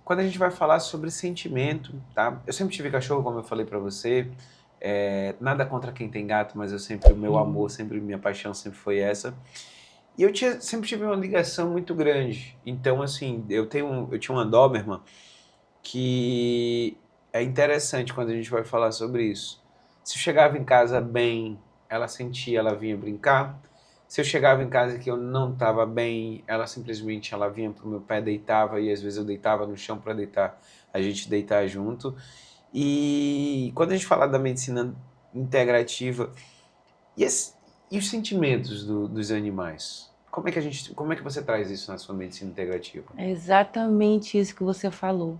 quando a gente vai falar sobre sentimento, tá? Eu sempre tive cachorro, como eu falei pra você. Nada contra quem tem gato, mas o meu amor, sempre minha paixão sempre foi essa. E sempre tive uma ligação muito grande. Então, assim, eu tinha uma Doberman que é interessante quando a gente vai falar sobre isso. Se eu chegava em casa bem, ela sentia, ela vinha brincar. Se eu chegava em casa que eu não estava bem, ela vinha pro meu pé, deitava, e às vezes eu deitava no chão para deitar, a gente deitar junto. E quando a gente fala da medicina integrativa, e, e os sentimentos dos animais? Como é que você traz isso na sua medicina integrativa? É exatamente isso que você falou.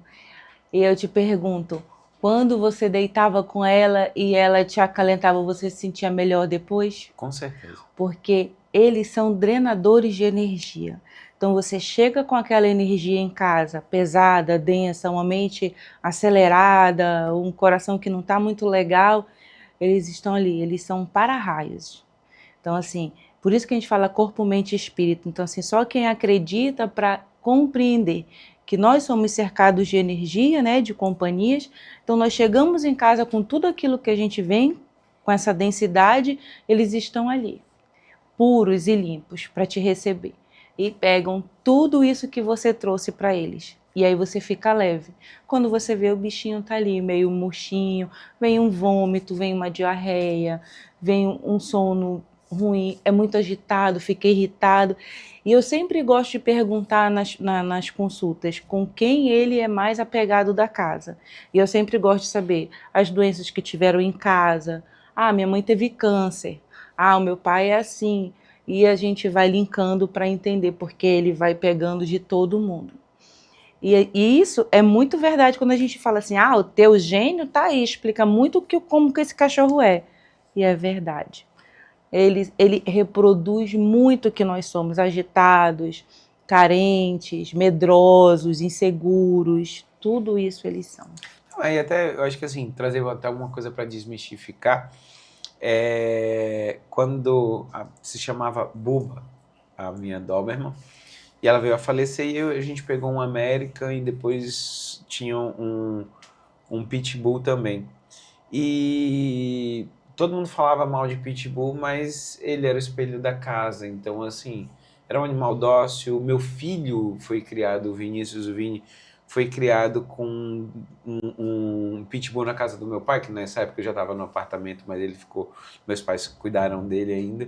E eu te pergunto, quando você deitava com ela e ela te acalentava, você se sentia melhor depois? Com certeza. Porque eles são drenadores de energia. Então você chega com aquela energia em casa, pesada, densa, uma mente acelerada, um coração que não está muito legal, eles estão ali, eles são para-raios. Então assim, por isso que a gente fala corpo, mente e espírito. Então assim, só quem acredita para compreender que nós somos cercados de energia, né, de companhias. Então nós chegamos em casa com tudo aquilo que a gente vem, com essa densidade, eles estão ali, puros e limpos para te receber. E pegam tudo isso que você trouxe para eles. E aí você fica leve. Quando você vê o bichinho tá ali, meio murchinho, vem um vômito, vem uma diarreia, vem um sono ruim, é muito agitado, fica irritado. E eu sempre gosto de perguntar nas consultas com quem ele é mais apegado da casa. E eu sempre gosto de saber as doenças que tiveram em casa. Ah, minha mãe teve câncer. Ah, o meu pai é assim. E a gente vai linkando para entender, porque ele vai pegando de todo mundo. E isso é muito verdade quando a gente fala assim, ah, o teu gênio tá aí, explica muito como que esse cachorro é. E é verdade. Ele reproduz muito o que nós somos, agitados, carentes, medrosos, inseguros, tudo isso eles são. Aí até, eu acho que assim, trazer até alguma coisa para desmistificar, quando se chamava Buba, a minha Doberman, e ela veio a falecer e a gente pegou um American e depois tinha um Pitbull também. E todo mundo falava mal de Pitbull, mas ele era o espelho da casa, então assim, era um animal dócil. Meu filho foi criado, o Vinícius, o Vini, foi criado com um Pitbull na casa do meu pai, que nessa época eu já estava no apartamento, mas ele ficou, meus pais cuidaram dele ainda.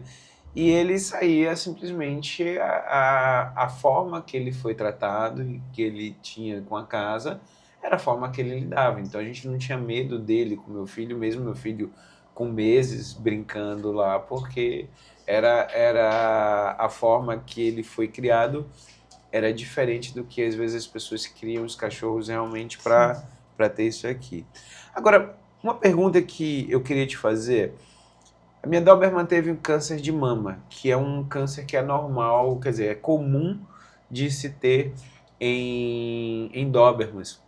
E ele saía simplesmente a forma que ele foi tratado e que ele tinha com a casa era a forma que ele lidava. Então a gente não tinha medo dele com meu filho, mesmo meu filho com meses brincando lá, porque era a forma que ele foi criado, era diferente do que às vezes as pessoas criam os cachorros realmente para ter isso aqui. Agora, uma pergunta que eu queria te fazer. A minha Doberman teve um câncer de mama, que é um câncer que é normal, quer dizer, é comum de se ter em Dobermans.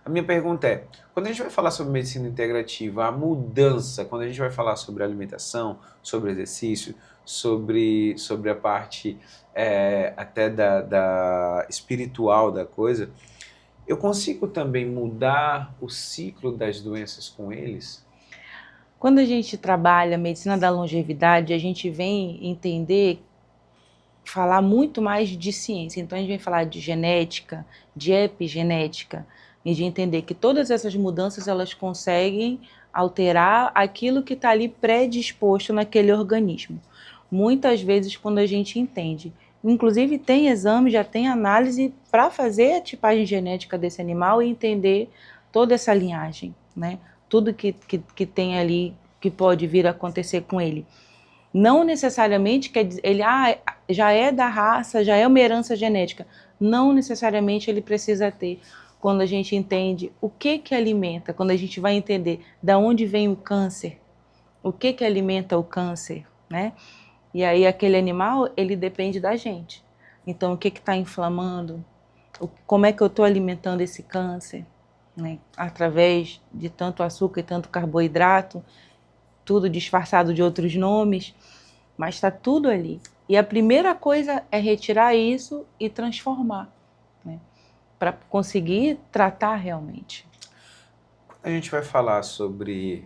A minha pergunta é, quando a gente vai falar sobre medicina integrativa, a mudança, quando a gente vai falar sobre alimentação, sobre exercício, sobre a parte até da espiritual da coisa, eu consigo também mudar o ciclo das doenças com eles? Quando a gente trabalha a medicina da longevidade, a gente vem entender, falar muito mais de ciência. Então a gente vem falar de genética, de epigenética, e de entender que todas essas mudanças elas conseguem alterar aquilo que está ali predisposto naquele organismo. Muitas vezes quando a gente entende, inclusive tem exame, já tem análise para fazer a tipagem genética desse animal e entender toda essa linhagem, né? Tudo que tem ali que pode vir a acontecer com ele. Não necessariamente quer dizer, ele já é da raça, já é uma herança genética. Não necessariamente ele precisa ter. Quando a gente entende o que alimenta, quando a gente vai entender da onde vem o câncer, o que alimenta o câncer, né? E aí aquele animal, ele depende da gente. Então o que está inflamando, como é que eu estou alimentando esse câncer, né? Através de tanto açúcar e tanto carboidrato, tudo disfarçado de outros nomes, mas está tudo ali. E a primeira coisa é retirar isso e transformar, né? para conseguir tratar realmente. A gente vai falar sobre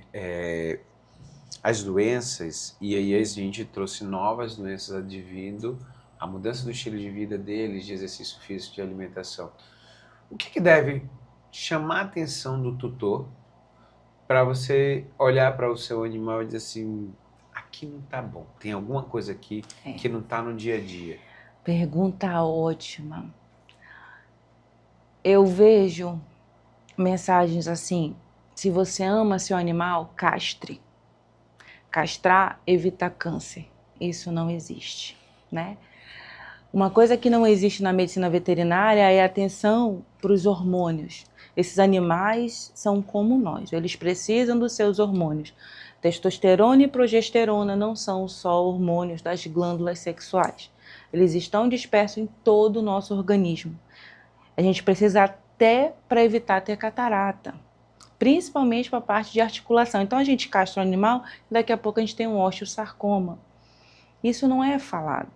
as doenças, e aí a gente trouxe novas doenças advindo a mudança do estilo de vida deles, de exercício físico, de alimentação. O que deve chamar a atenção do tutor para você olhar para o seu animal e dizer assim, aqui não tá bom, tem alguma coisa aqui que não tá no dia a dia? Pergunta ótima. Eu vejo mensagens assim, se você ama seu animal, castre. Castrar evita câncer. Isso não existe, né? Uma coisa que não existe na medicina veterinária é a atenção para os hormônios. Esses animais são como nós, eles precisam dos seus hormônios. Testosterona e progesterona não são só hormônios das glândulas sexuais. Eles estão dispersos em todo o nosso organismo. A gente precisa até para evitar ter catarata, principalmente para a parte de articulação. Então a gente castra o animal e daqui a pouco a gente tem um osteosarcoma. Isso não é falado.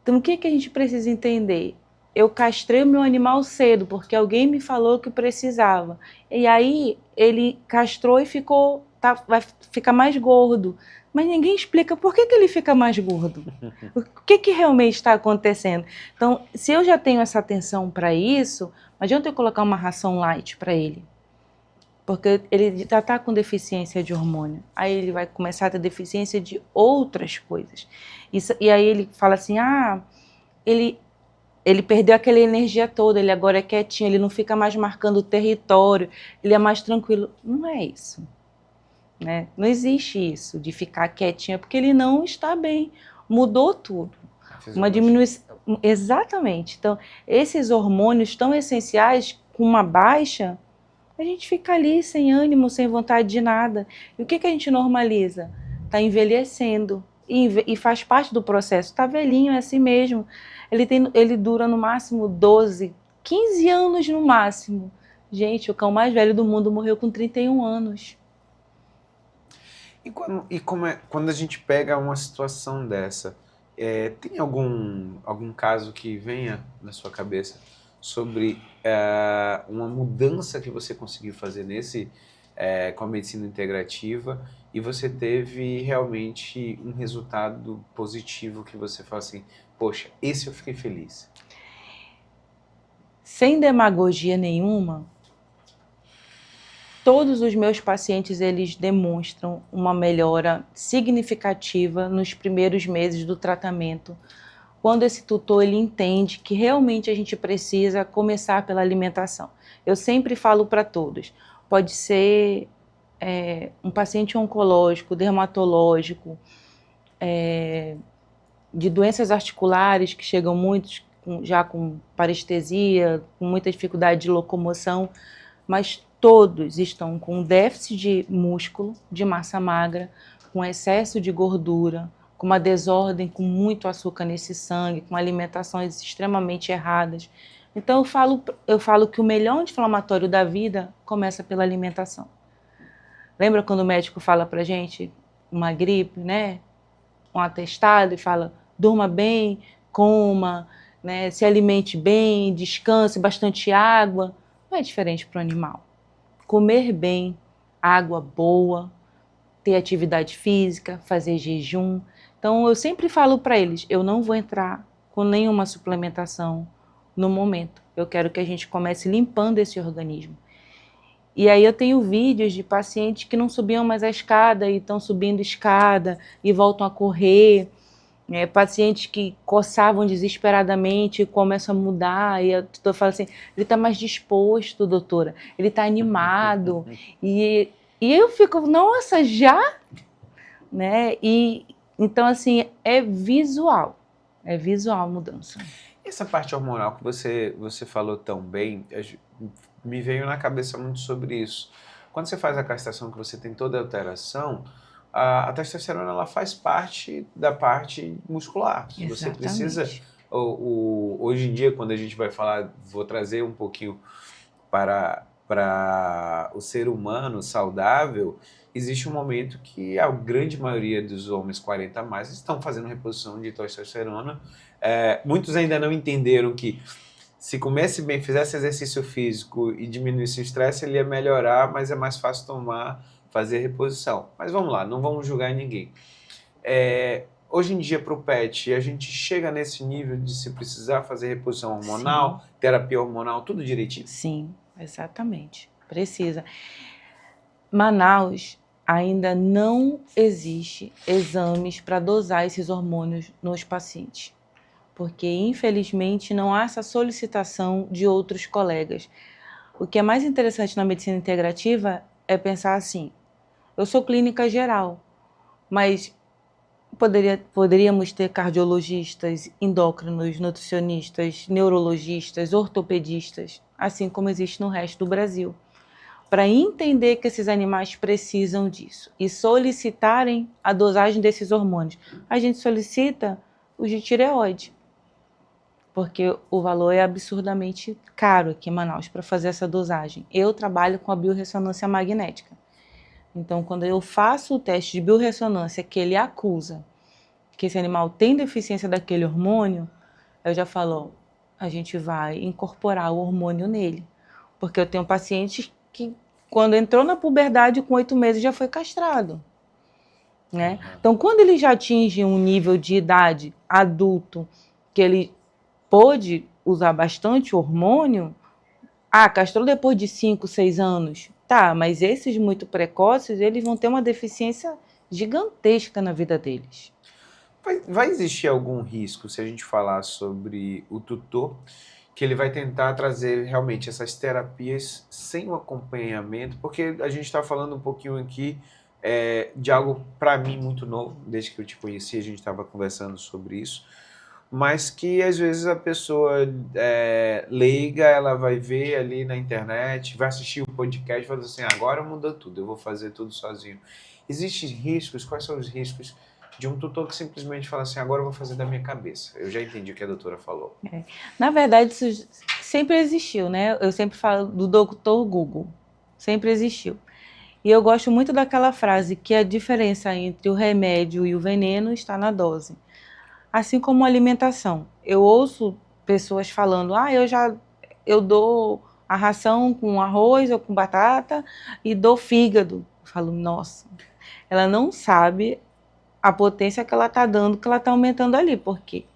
Então, o que a gente precisa entender? Eu castrei o meu animal cedo, porque alguém me falou que precisava. E aí, ele castrou e vai ficar mais gordo. Mas ninguém explica por que ele fica mais gordo. O que realmente está acontecendo? Então, se eu já tenho essa atenção para isso, não adianta eu colocar uma ração light para ele. Porque ele já está com deficiência de hormônio. Aí ele vai começar a ter deficiência de outras coisas. E aí ele fala assim, ele perdeu aquela energia toda, ele agora é quietinho, ele não fica mais marcando o território, ele é mais tranquilo. Não é isso, né? Não existe isso de ficar quietinho, porque ele não está bem. Mudou tudo. Uma diminuição. Exatamente. Então, esses hormônios tão essenciais, com uma baixa, a gente fica ali sem ânimo, sem vontade de nada. E o que a gente normaliza? Está envelhecendo. E faz parte do processo. Está velhinho, é assim mesmo. Ele dura no máximo 12, 15 anos no máximo. Gente, o cão mais velho do mundo morreu com 31 anos. E quando a gente pega uma situação dessa, tem algum caso que venha na sua cabeça sobre uma mudança que você conseguiu fazer com a medicina integrativa e você teve realmente um resultado positivo que você fala assim, poxa, esse eu fiquei feliz? Sem demagogia nenhuma, todos os meus pacientes eles demonstram uma melhora significativa nos primeiros meses do tratamento, quando esse tutor ele entende que realmente a gente precisa começar pela alimentação. Eu sempre falo para todos, pode ser um paciente oncológico, dermatológico, de doenças articulares que chegam muitos já com parestesia, com muita dificuldade de locomoção, mas todos estão com déficit de músculo, de massa magra, com excesso de gordura, com uma desordem, com muito açúcar nesse sangue, com alimentações extremamente erradas. Então eu falo que o melhor anti-inflamatório da vida começa pela alimentação. Lembra quando o médico fala pra gente uma gripe, né? Um atestado e fala, durma bem, coma, né? Se alimente bem, descanse, bastante água. Não é diferente para o animal. Comer bem, água boa, ter atividade física, fazer jejum. Então eu sempre falo para eles, eu não vou entrar com nenhuma suplementação no momento. Eu quero que a gente comece limpando esse organismo. E aí eu tenho vídeos de pacientes que não subiam mais a escada e estão subindo escada e voltam a correr. Pacientes que coçavam desesperadamente e começam a mudar. E eu falo assim, ele está mais disposto, doutora. Ele está animado. E eu fico, nossa, já? Né? Então, assim, é visual. É visual a mudança. Essa parte hormonal que você falou tão bem, me veio na cabeça muito sobre isso. Quando você faz a castração, que você tem toda a alteração, a testosterona ela faz parte da parte muscular. Exatamente. Você precisa, hoje em dia, quando a gente vai falar, vou trazer um pouquinho para o ser humano saudável, existe um momento que a grande maioria dos homens 40 a mais estão fazendo reposição de testosterona. Muitos ainda não entenderam que se comesse bem, fizesse exercício físico e diminuísse o estresse, ele ia melhorar, mas é mais fácil fazer reposição. Mas vamos lá, não vamos julgar ninguém. Hoje em dia, para o pet, a gente chega nesse nível de se precisar fazer reposição hormonal, sim, terapia hormonal, tudo direitinho? Sim, exatamente. Precisa. Manaus ainda não existe exames para dosar esses hormônios nos pacientes, porque infelizmente não há essa solicitação de outros colegas. O que é mais interessante na medicina integrativa é pensar assim, eu sou clínica geral, mas poderíamos ter cardiologistas, endócrinos, nutricionistas, neurologistas, ortopedistas, assim como existe no resto do Brasil, para entender que esses animais precisam disso e solicitarem a dosagem desses hormônios. A gente solicita os de tireoide, porque o valor é absurdamente caro aqui em Manaus para fazer essa dosagem. Eu trabalho com a biorressonância magnética. Então, quando eu faço o teste de biorressonância que ele acusa que esse animal tem deficiência daquele hormônio, eu já falo, a gente vai incorporar o hormônio nele. Porque eu tenho pacientes que, quando entrou na puberdade, com 8 meses, já foi castrado. Né? Então, quando ele já atinge um nível de idade adulto, que ele pôde usar bastante hormônio, castrou depois de 5, 6 anos. Tá, mas esses muito precoces, eles vão ter uma deficiência gigantesca na vida deles. Vai existir algum risco se a gente falar sobre o tutor, que ele vai tentar trazer realmente essas terapias sem o acompanhamento? Porque a gente está falando um pouquinho aqui de algo, para mim, muito novo, desde que eu te conheci, a gente estava conversando sobre isso, mas que às vezes a pessoa leiga, ela vai ver ali na internet, vai assistir o podcast e vai dizer assim, agora mudou tudo, eu vou fazer tudo sozinho. Existem riscos? Quais são os riscos de um tutor que simplesmente fala assim, agora eu vou fazer da minha cabeça? Eu já entendi o que a doutora falou. Na verdade, isso sempre existiu, né? Eu sempre falo do Dr. Google, sempre existiu. E eu gosto muito daquela frase que a diferença entre o remédio e o veneno está na dose. Assim como a alimentação. Eu ouço pessoas falando, eu dou a ração com arroz ou com batata e dou fígado. Eu falo, nossa, ela não sabe a potência que ela está dando, que ela está aumentando ali, porque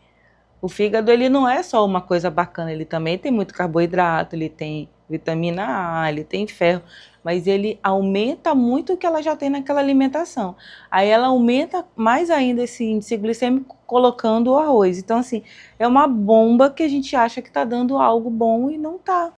o fígado ele não é só uma coisa bacana, ele também tem muito carboidrato, ele tem vitamina A, ele tem ferro, mas ele aumenta muito o que ela já tem naquela alimentação. Aí ela aumenta mais ainda esse índice glicêmico colocando o arroz. Então, assim, é uma bomba que a gente acha que está dando algo bom e não está.